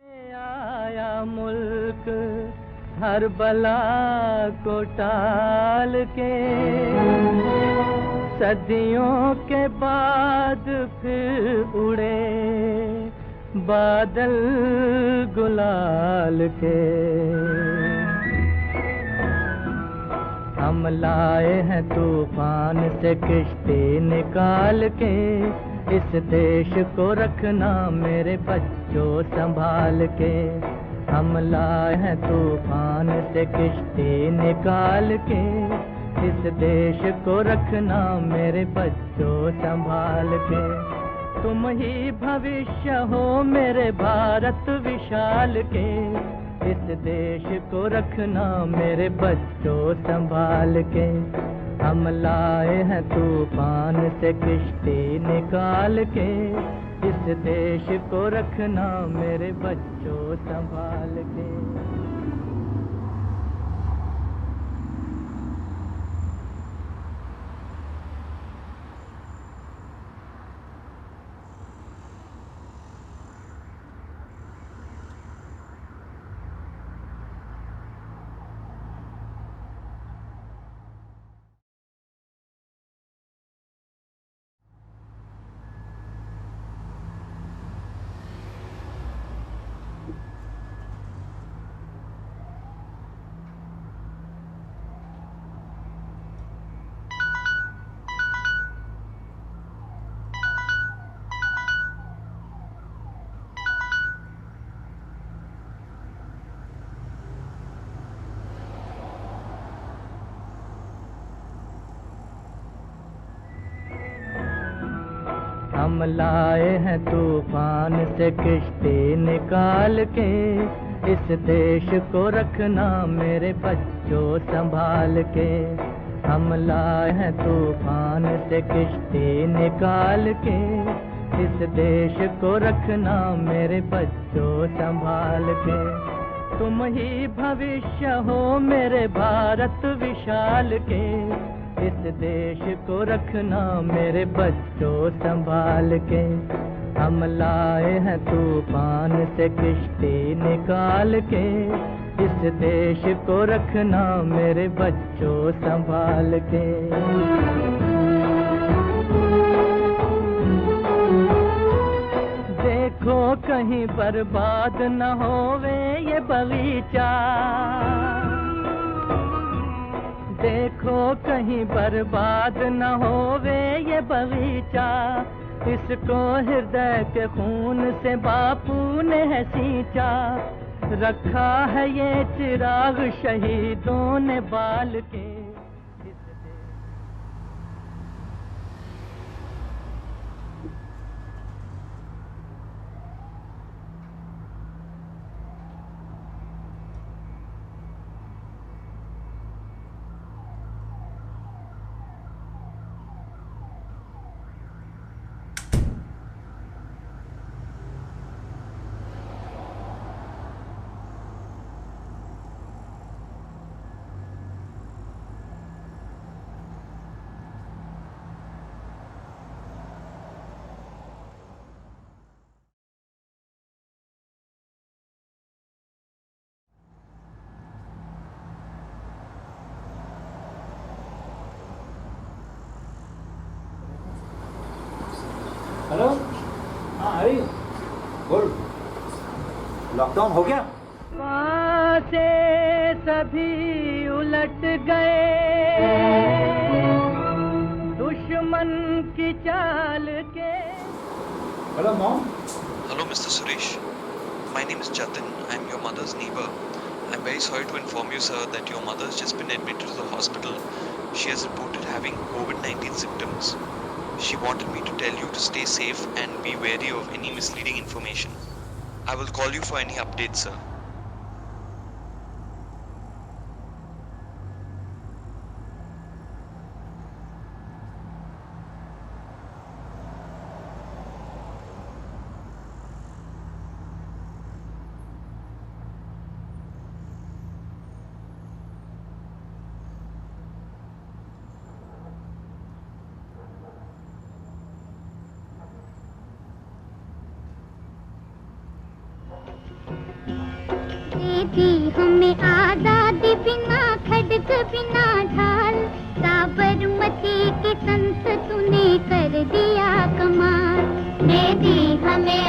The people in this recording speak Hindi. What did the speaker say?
आया मुल्क हर बला को टाल के, सदियों के बाद फिर उड़े बादल गुलाल के। हम लाए हैं तूफान से किश्ती निकाल के, इस देश को रखना मेरे बच्चों संभाल के। हम लाए हैं तूफान से किश्ती निकाल के, इस देश को रखना मेरे बच्चों संभाल के। तुम ही भविष्य हो मेरे भारत विशाल के, इस देश को रखना मेरे बच्चों संभाल के। हम लाए हैं तूफान से किश्ती निकाल के, इस देश को रखना मेरे बच्चों संभाल के। हम लाए हैं तूफान से किश्ती निकाल के, इस देश को रखना मेरे बच्चों संभाल के। हम लाए हैं तूफान से किश्ती निकाल के, इस देश को रखना मेरे बच्चों संभाल के। तुम ही भविष्य हो मेरे भारत विशाल के, इस देश को रखना मेरे बच्चों संभाल के। हम लाए हैं तूफान से किश्ती निकाल के, इस देश को रखना मेरे बच्चों संभाल के। देखो कहीं बर्बाद न होवे ये बगीचा, देखो कहीं बर्बाद न होवे ये बगीचा। इसको हृदय के खून से बापू ने है सींचा, रखा है ये चिराग शहीदों ने बाल के। हेलो, हाँ हरी बोल। लॉकडाउन हो गया? वहाँ से सभी उलट गए दुश्मन की चाल के। Hello mom. Hello, Mr. Suresh. My name is Jatin. I'm your mother's neighbor. I'm very sorry to inform you, sir, that your mother has just been admitted to the hospital. She has reported having COVID-19 symptoms. She wanted me to tell you to stay safe and be wary of any misleading information. I will call you for any updates, sir. दी हमें आजादी बिना खड्ग बिना ढाल, साबरमती के संत तूने कर दिया कमाल। दे दी हमें